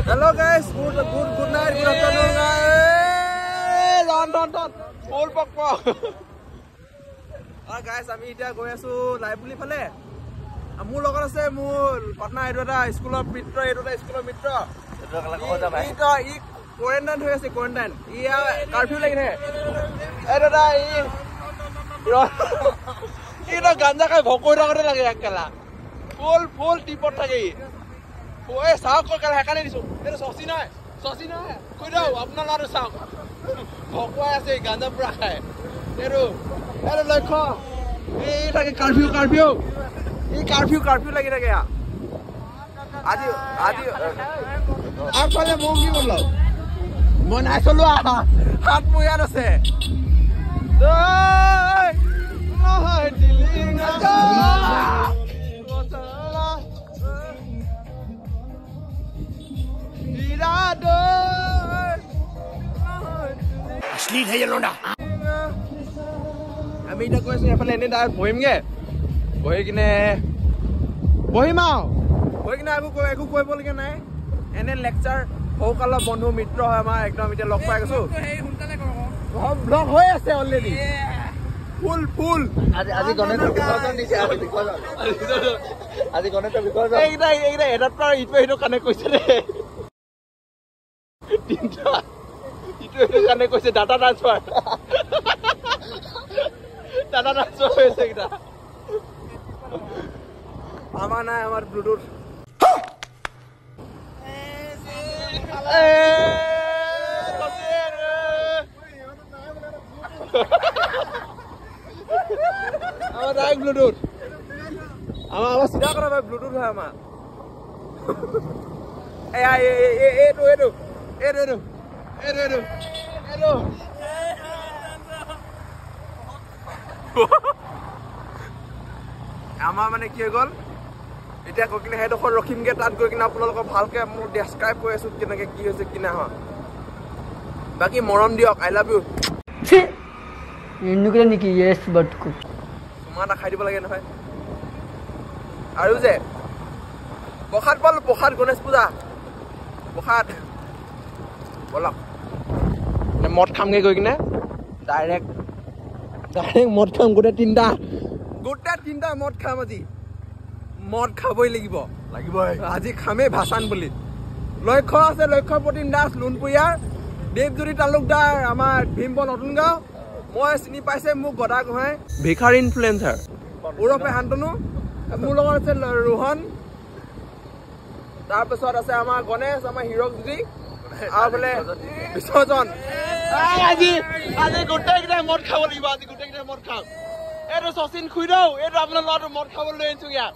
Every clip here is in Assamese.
Hello guys, good night, good afternoon guys. Don. Full pok. Guys, আমি এতিয়া গৈ আছো লাইব্ৰেৰী ফালে। মোৰ লগত আছে মোৰ পাটনা এডটা স্কুলৰ মিত্ৰ ই কোৱাৰেণ্টাইন হৈ আছে কোৱাৰেণ্টাইন ইয়া কাৰফিউ লাগি থাকে এডটা ই তো গাঞ্জা খাই ভকৈ থাকোতে লাগে একেলা ফুল টিপত থাকে ঐ চাওক কেলা হেকানে দিছো এইটো চচি নহয় কৈ দাও আপোনাৰ ল'ৰাটো চাওক ভকুৱাই আছে গাঞ্জা পুৰা খাই এইটো লক্ষ্য এই থাকে কাৰফিউ এই কাৰফিউ লাগি থাকে আজি আগফালে মোক কি বলল মই নাই চলোৱা হাত মোৰ ইয়াত আছে असली है ये लोंडा আমি এতিয়া কৈছো এফালে এনে ডাইৰেক্ট বহিমগে বহি কিনে একো কৰিবলগীয়া নাই এনে লেকচাৰ সৌকালৰ বন্ধু মিত্ৰ হয় আমাৰ একদম এতিয়া লগ পাই গৈছো ব্লগ হৈ আছে অলৰেডি ফুল আজি গণেশ বিসৰ্জন দিছে আজি গণেশ বিসৰ্জন এইটা এটাত পৰা ইটো কানেক্ট কৰিছে ৰে তিনটা ইটো কানেক্ট কৰিছে ডাটা ট্ৰান্সফাৰ হৈছে এইটা আমাৰ নাই আমাৰ ব্লুটুথ আমাৰ নাই ব্লুটুথ আমাৰ সিধা কৰা ভাই ব্লুটুথ হয় আমাৰ এটো আমাৰ মানে কি হৈ গ'ল এতিয়া গৈ কিনে সেইডোখৰ ৰখিমগে তাত গৈ কিনে আপোনালোকক ভালকে মোৰ ডেছক্ৰাইব কৰি আছো কেনেকে কি হৈছে কি নাই হোৱা বাকী মৰম দিয়ক আই লাভ ইউ এনেকুৱা নেকি য়েছ বাট কো তোমাৰ এটা খাই দিব লাগে নহয় আৰু যে প্ৰসাদ গণেশ পূজা প্ৰসাদ বলক মদ খামগে গৈ কিনে ডাইৰেক্ট মদ খাম গোটেই তিনটা মদ খাম আজি মদ খাবই লাগিব আজি খামেই ভাষান বুলি লক্ষ্য আছে লক্ষ্য প্ৰতিম দাস লুনপুৰীয়াৰ দেৱজ্যোতি তালুকদাৰ আমাৰ ভীমপল নতুনগাঁও মই চিনি পাইছে মোক গদা গোহাঁই ভিখাৰী ইনফ্লুৱেঞ্চাৰ ওৰফে শান্তনু মোৰ লগত আছে ৰোহন তাৰপিছত আছে আমাৰ গণেশ আমাৰ হিৰক জি আৰু বোলে বিসৰ্জন আজি গোটেইকেইটাই মদ খাব লাগিব আজি গোটেইকেইটাই মদ খাম এইটো শচীন খুইদাও এইটো আপোনাৰ ল'ৰাটো মদ খাবলৈ লৈ আনিছো ইয়াত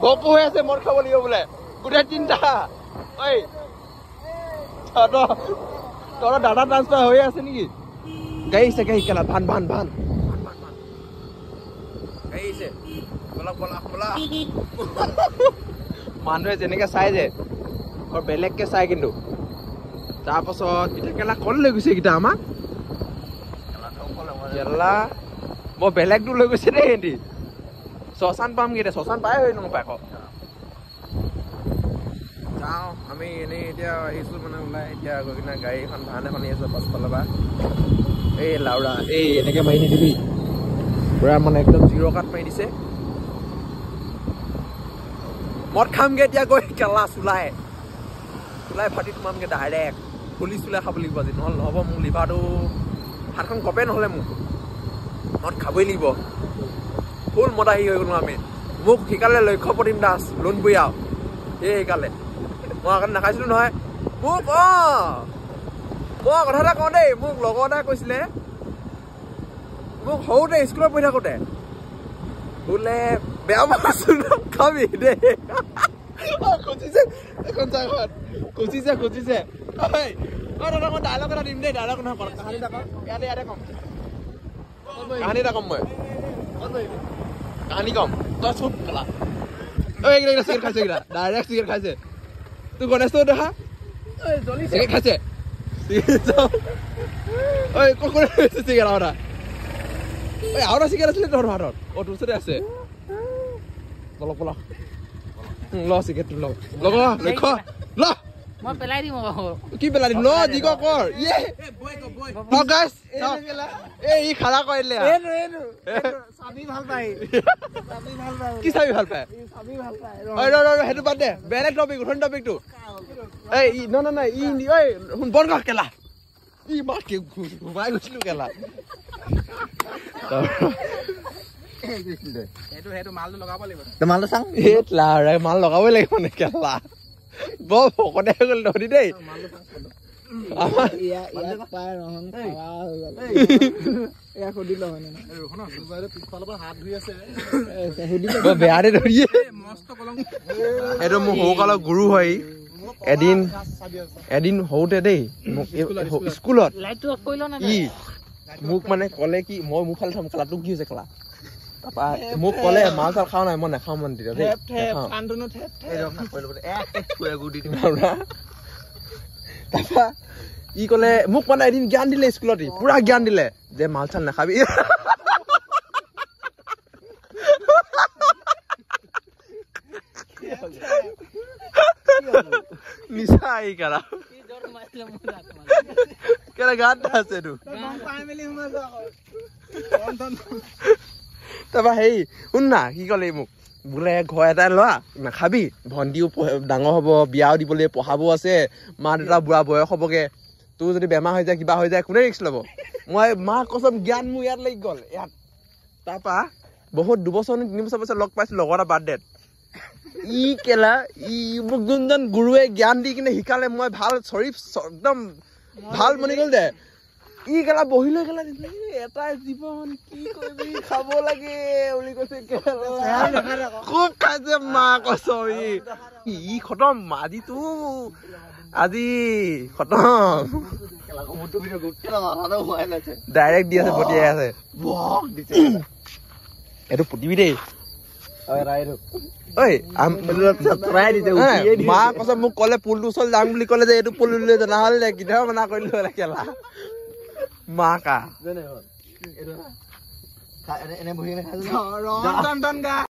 ভকু হৈ আছে মদ খাব লাগিব বোলে গোটেই তিনটা ঐ তোৰ ডাটা ট্ৰান্সফাৰ হৈ আছে নেকি গাড়ী কেলা ভান গাড়ীছে বলক মানুহে যেনেকে চাই যে বৰ বেলেগকে চাই কিন্তু তাৰপাছত এতিয়া কেলা কল লৈ গৈছে এইকেইটা আমাক কেলা মই বেলেগটো লৈ গৈছে দেই সিহঁতি শ্মশান পামগৈ এতিয়া শ্মশান পাই হৈ নাপায় আকৌ যাওঁ আমি এনেই এতিয়া আহিছোঁ মানে ওলাই এতিয়া গৈ কিনে গাড়ী এখন ভান এখন আহি আছে পাছফালৰ পৰা এই লাউৰা এই এনেকৈ মাৰি নিদিবি পুৰা মানে একদম জিৰ' কাট মাৰি দিছে মদ খামগৈ এতিয়া গৈ কেলা চোলাই ফাটি সোমামগৈ ডাইৰেক্ট পুলিচ চোলাই খাব লাগিব আজি নহ'ব মোৰ লিভাৰটো হাতখন কপে নহ'লে মদ খাবই লাগিব ফুল মদাহী হৈ গ'লো আমি মোক শিকালে লক্ষ্য প্ৰতিম দাস লুনপুৰীয়া এই শিকালে মই আগত নাখাইছিলোঁ নহয় মোক মই কথা এটা কওঁ দেই মোক লগৰ এটাই কৈছিলে মোক সৰুতে স্কুলত পঢ়ি থাকোঁতে বোলে বেয়া বস্তু খাবি দেই খুচিছে এখন জাগাত খুচিছে দাদা মই ডাইলগ এটা দিম দেই ডাইলগ নহয় কাহানী এটা কম ইয়াতে কম কাহানী এটা কম মই কাহানী কম তই চুপ খেলা এইকেইটা চিগাৰেট খাইছে এইকেইটা ডাইৰেক্ট চিগাৰেট খাইছে তোৰ গণেশটো দেখা চিগাৰেট খাইছে চিগাৰেট আৰু চিগাৰেট আছিলে তোৰ হাতত তোৰ ওচৰতে আছে বলক ল চিগাৰেটটো লক্ষ্য ল মই পেলাই দিম কি পেলাই দিম ল যি কৰ ইয়ে হ গাইস এই খালা কৰিলে চাবি ভাল পায় কি চাবি ভাল পায় ঐ ৰ হেতু বাদ দে বেলেগ টপিক উঠন টপিকটো এই ন ই ঐ শুন বন্ধ কৰ কেলা ই মা কি ঘুমাই গৈছিলো কেলা সেইটো মালটো লগাব লাগিব মালটো চাং মাল লগাবই লাগিব মানে কেলা বৰ ভকতে হৈ গ'ল তহঁতি দেই বেয়া দে ধৰিয়ে এইটো মোৰ সৰুকালৰ গুৰু হয় এদিন সৰুতে দেই স্কুলত ই মোক মানে ক'লে কি মই মোৰ ফালে চাম খেলা তোক কি হৈছে খেলা তাৰপৰা মোক ক'লে মাল চাল খাওঁ নাই মই নাখাওঁ মানে তেতিয়া দেই তাৰপৰা ই ক'লে মোক মানে এদিন জ্ঞান দিলে স্কুলত পুৰা জ্ঞান দিলে যে মাল চাল নাখাবি নিচা আহি কেলা কেলা গাত আছে এইটো তাৰপৰা হেৰি শুন না কি ক'লে মোক বোলে ঘৰ এটাই লোৱা নাখাবি ভণ্টিও ডাঙৰ হ'ব বিয়াও দিবলৈ পঢ়াব আছে মা দেউতা বুঢ়া বয়স হ'বগে তোৰ যদি বেমাৰ হৈ যায় কিবা হৈ যায় কোনে ৰিক্স ল'ব মই মা কচম জ্ঞান মোৰ ইয়াত লাগি গ'ল ইয়াত তাৰপৰা বহুত 2 বছৰ 3 বছৰ পিছত লগ পাইছোঁ লগৰ এটা বাৰ্থডেত ই কেলা ই মোক যোনজন গুৰুৱে জ্ঞান দি কিনে শিকালে মই ভাল চৰিফ একদম ভাল মনি গ'ল দে ই কেলা বহিলৈ কেলা এটাই জীৱন কি কৰিবি খাব লাগে বুলি কৈছে খুব খাইছে মা কচম ই খতম আজি খতম ডাইৰেক্ট দি আছে পঠিয়াই আছে এইটো পুতিবি দেই মা কৈছে মোক ক'লে পুলটো ওচৰত যাম বুলি ক'লে যে এইটো পুল উলিয়াই জনা হ'ল দে কেতিয়াও মানা কৰিলো কেলা মা কা